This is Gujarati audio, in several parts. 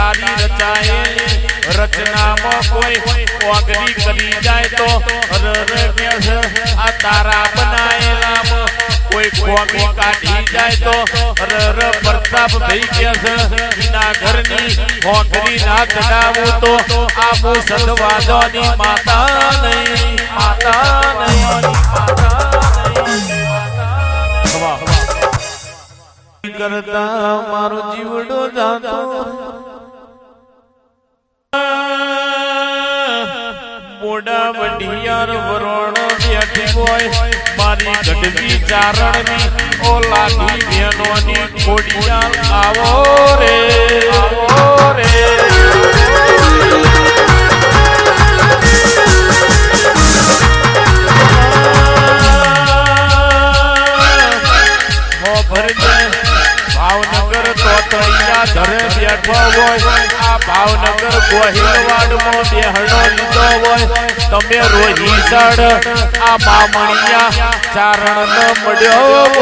તારી રચાયેલી રચનામાં કોઈ ઓગરી કરી જાય તો આ તારા બનાયેલામાં કોઈ કોમી કાઢી જાય તો પ્રતાપ ભાઈ કે છે વિના ઘરની ઓગરી ના ચડાવું તો આ મુ સદવાદોની માતા નહીં કરતા મારો જીવડો જાતો બોડા વડિયાર વરોણ બેઠી હોય મારી ગઢવી ચારણની ઓ લાગી બેનોની ખોડિયાર આવો રે ભાવનગર તોતળિયા ધરે બેઠો હોય આ ભાવનગર ગોહિલવાડમાં બેહણો લીધો હોય તમે રોહિસડ આ મામણિયા ચારણ મળ્યો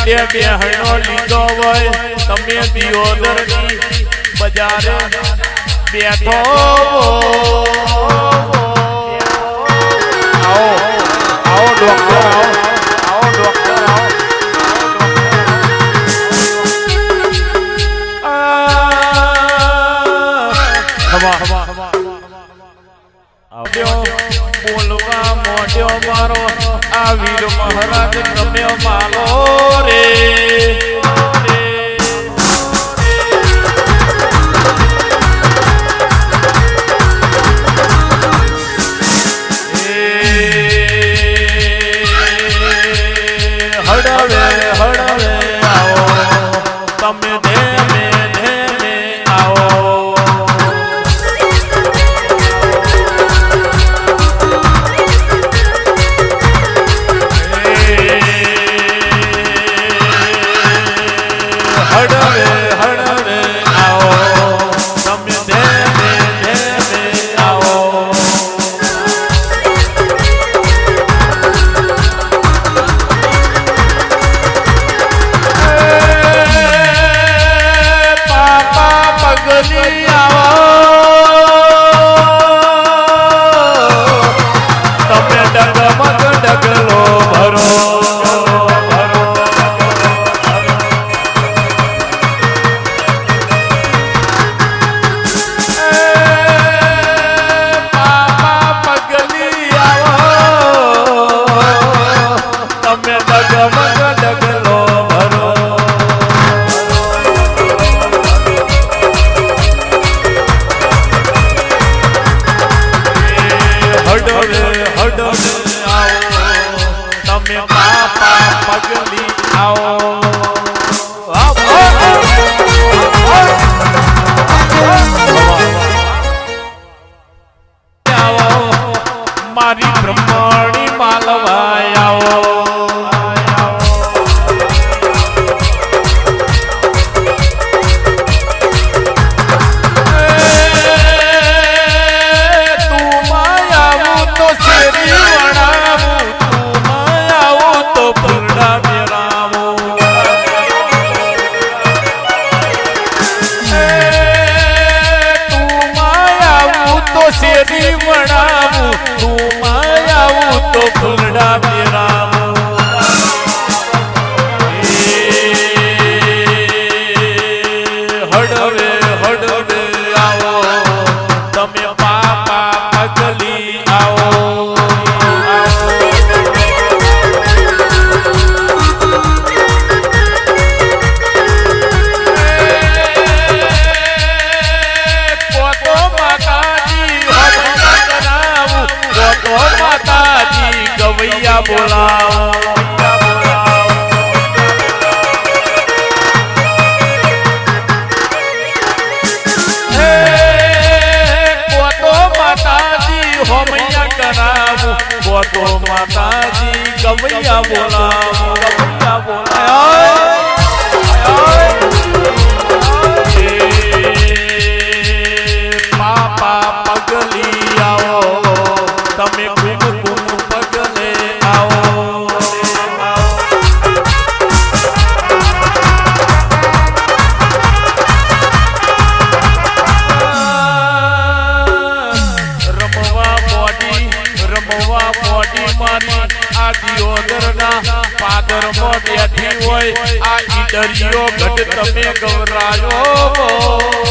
ગઢે બેહણો લીધો હોય તમે દિયોદરની બજારે બેઠો આવો ડોક્ટર બોલવા મોઢ્યો મારો આ વીર મહારાજ તમે માલો રે હડવે આવો તમે ધેમે આવો પગલી આવો તમે ડગમગ ડગલો ભરો મારી બ્રહ્મણી માલવાયાઓ તું માયાવું તો શેરી વણાવું તું માયાવું તો પૂર્ણા મેળાવું તું માયાવું તો શેરી વણાવું તો ફૂલડા મેરાવું હડવે હડવે આવો તમે પાપા પગલી આવો ગવૈયા બોલાવો કોતો માતાજી હોમૈયા કરાવું કોતો માતાજી ગવૈયા બોલાવો ગવૈયા બોલાવો પાપા પગલી આવો તમે પાદર માં બેઠી હોય આ ઈડરિયો ઘટ તમે ગવરાયો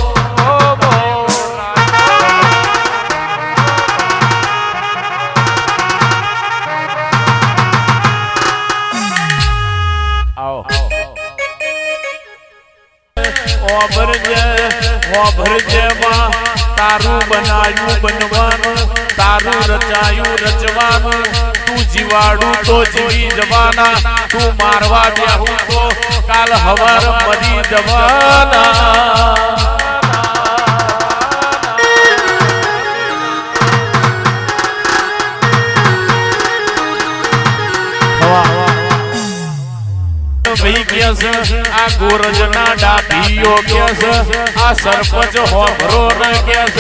ભરજે માં તારું બનાયું બનવાનું તારું રચાયું રચવાનું તું જીવાડું તો જીવી જવાના તું મારવા દેવું તો કાલ હવાર મરી જવાના આ ગોરજના ડાભીઓ કેસ આ સરપંચ હોભરો ન કેસ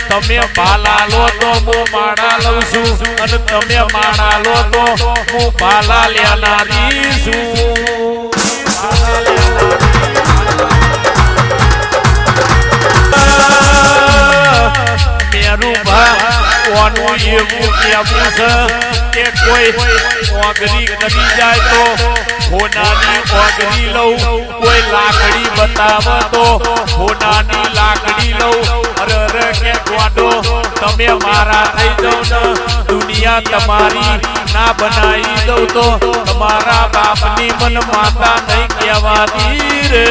તમે પાલા લો તો હું માણા લઉં છું અને તમે માણા લો તો હું પાલા લેનારી છું મેરું ભા કોનું એવું કેવું છે કે કોઈ ઓગરી કરી જાય તો હોનાની ઓગરી લઉં કોઈ લાકડી બતાવે તો હોનાની લાકડી લઉં અરે કે ગોડો તમે મારા થઈ જાવ ને દુનિયા તમારી ના બનાવી દઉં તો તમારા બાપની મન માતા નહીં કહેવાતી રે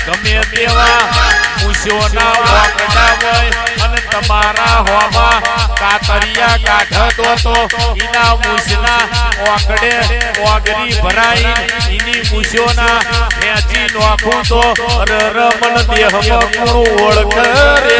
ગમે તેવા મૂછોના વાકડા હોય અને તમારા હોમાં કાતરિયા કાઢતો તો ઈના મૂછના વાકડે ઓગરી ભરાઈ ઈની મૂછોના ખેંચી નાખું તો રમણ દેહમાં કોણ ઓળખ રે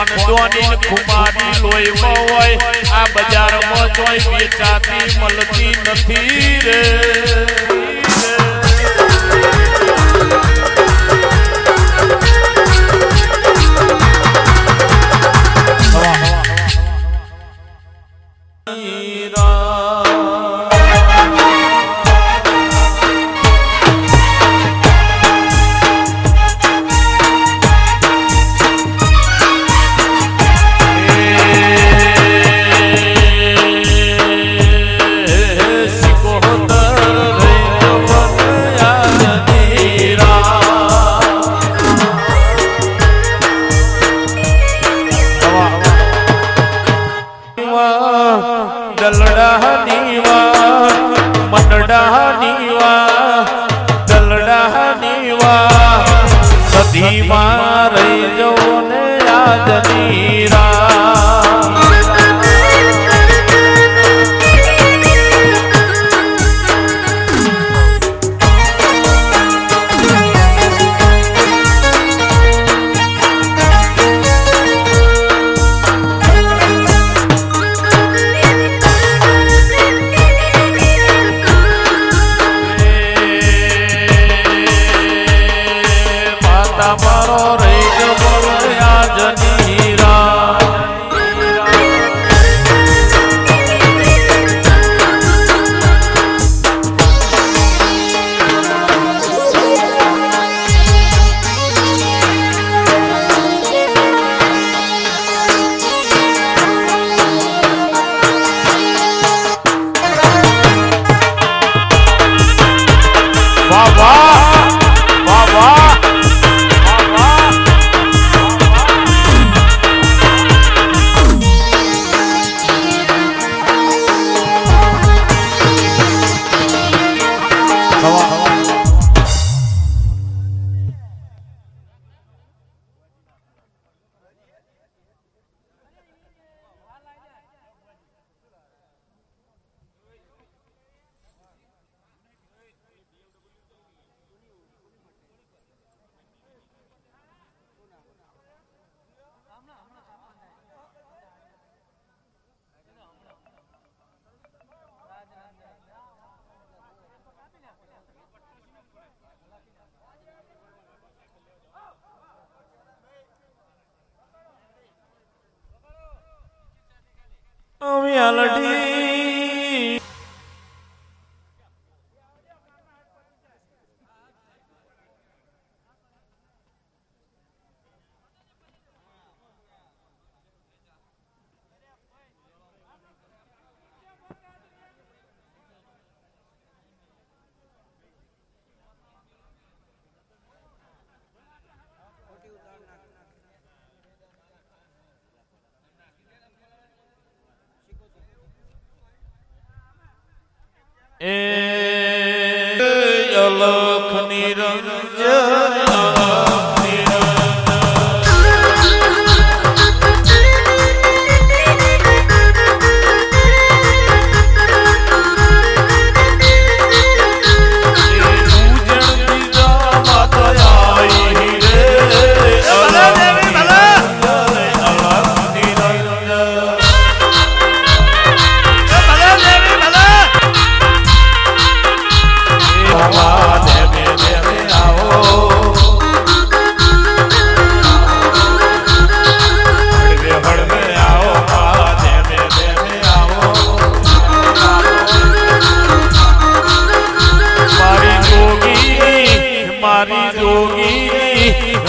ખોનદોની ખુમારી લોહીમાં હોય આ બજારમાં જોઈ વેચાતી મળતી નથી રે સધીમાં રહી જવો ને યાદની અલખ નિરંજન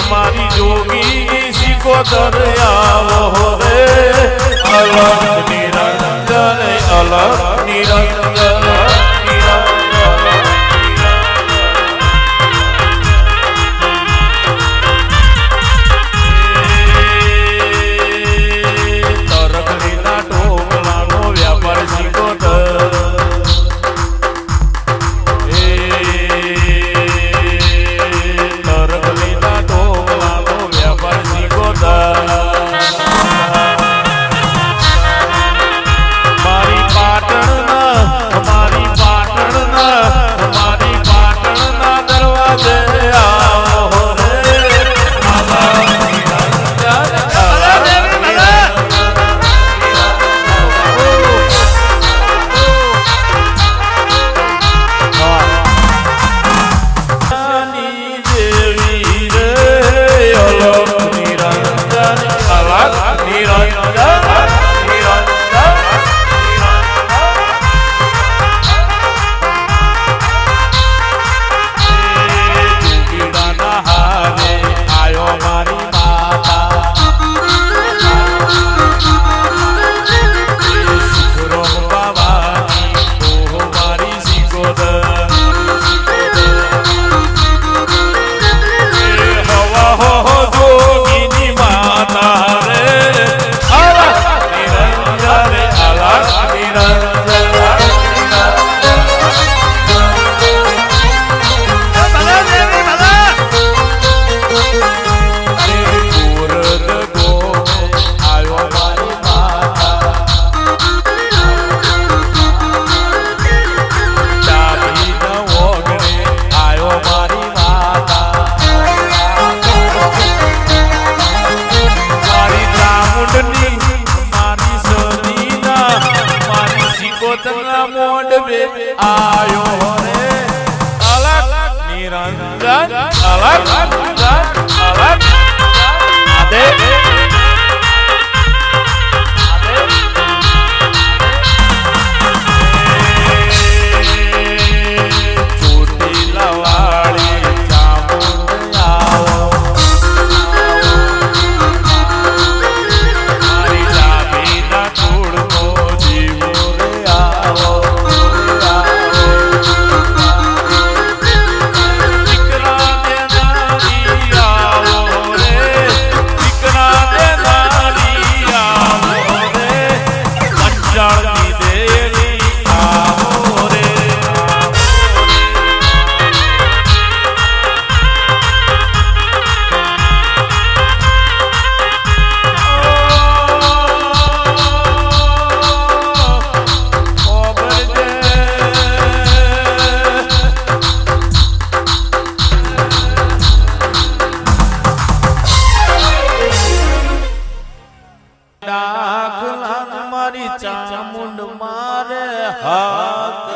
મારી જોગી સિકોતર આવો રે અલખ નિરંજન અલખ નિરંજન તરકડીના ટોપલાનો વ્યાપાર સિકોતર મારી પાટણ આયો રે અલગ નિરંજન અલગ અલગ આદે મારી ચામુંડ મારે હાથ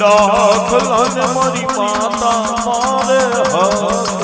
દાખલા મારી માતા મારે હાથ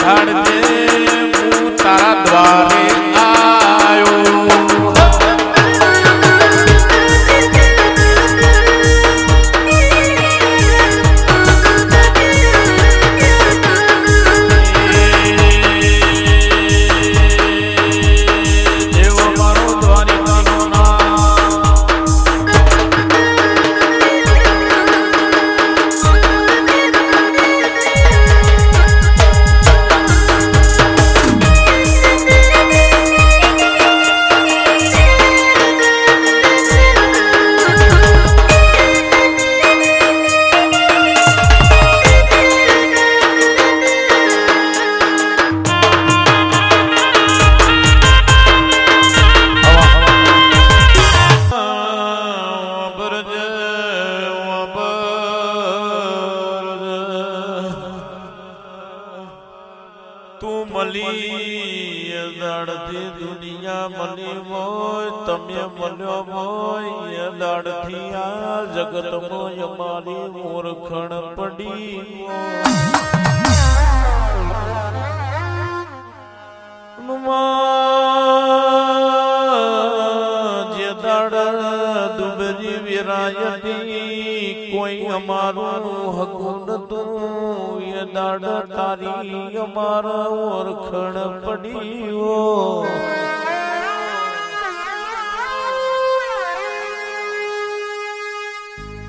બેહાડજે હું તારા દ્વારે આયો દુનિયા મળી હોય તમે મળ્યો હોય દાડથી આ જગતમાં અમારી ઓળખણ પડી જે દાડ દુબરી વિરાયતી કોઈ અમારું હકું નતું એ દાડ તારી અમારા ઓળખણ પડી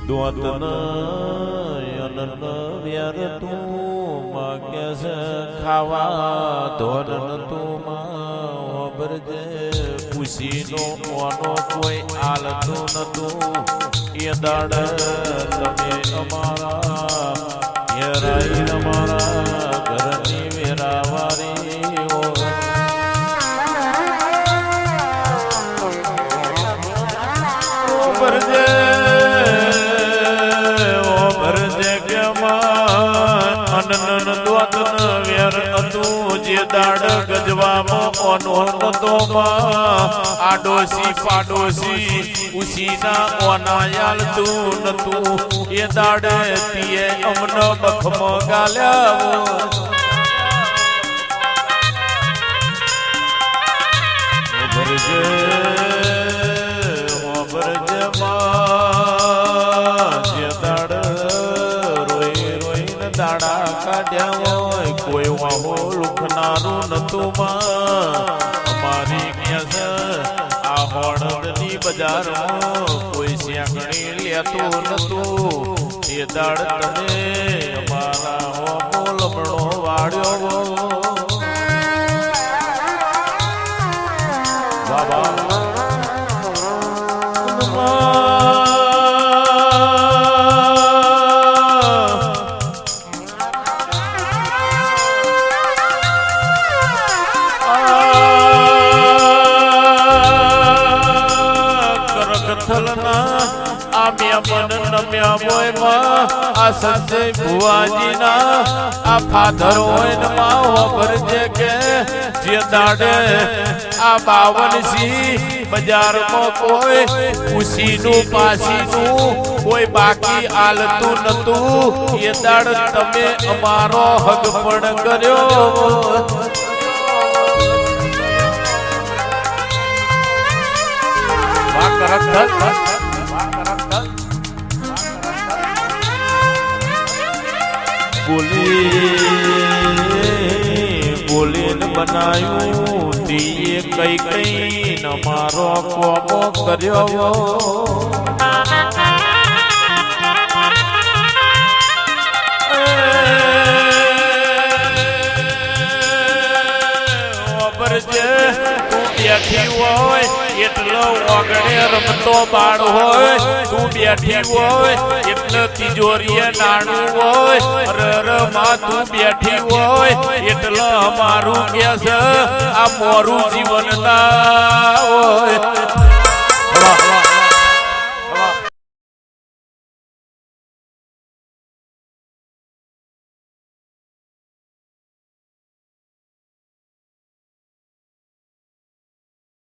દોતન અનન વ્યાર તું માગે છે ખાવા ધોરણ તું માબરજે ખુશીનો મોનો કોઈ આલતું નતું એ દાડ તમે અમારા હેરાઈ અમારા ઘરની વેરાવારી ભરજે અનન દ્વાતન વેર હતું જે દાડ ગજવામાં ઓનો નતો આડોશી પાડોશી ઉસીના ઓનાયાલ તું નતું એ દાડે તીએ અમનો બખમો ગાલ્યા ભરજે દાડા કાઢ્યા હોય કોઈ વાહો લુખનારું નતું અમારી ક્યાં આ હોળની બજારમાં કોઈ શ્યાકણી લેતું નતું એ દાડ તમે અમારા હોમો લમણો વાળ્યો બાબા આ સંજય ભુવાજીના આ ફાધર હોય ભરજે કે જે દાડે આ 52 બજારમાં કોઈ ખુશીનું પાસીનું કોઈ બાકી આલતું નતું એ દાડ તમે અમારો હક પણ કર્યો બોલીને બનાયું તીએ કઈ કઈ ન મારો કોમો કર્યો બેઠી હોય એટલો ઓગણે રમતો બાળ હોય તું બેઠી હોય એટલે તિજોરીએ નાણું હોય રર માં તું બેઠી હોય એટલે અમારું કેસ આ મોરું જીવન ના હોય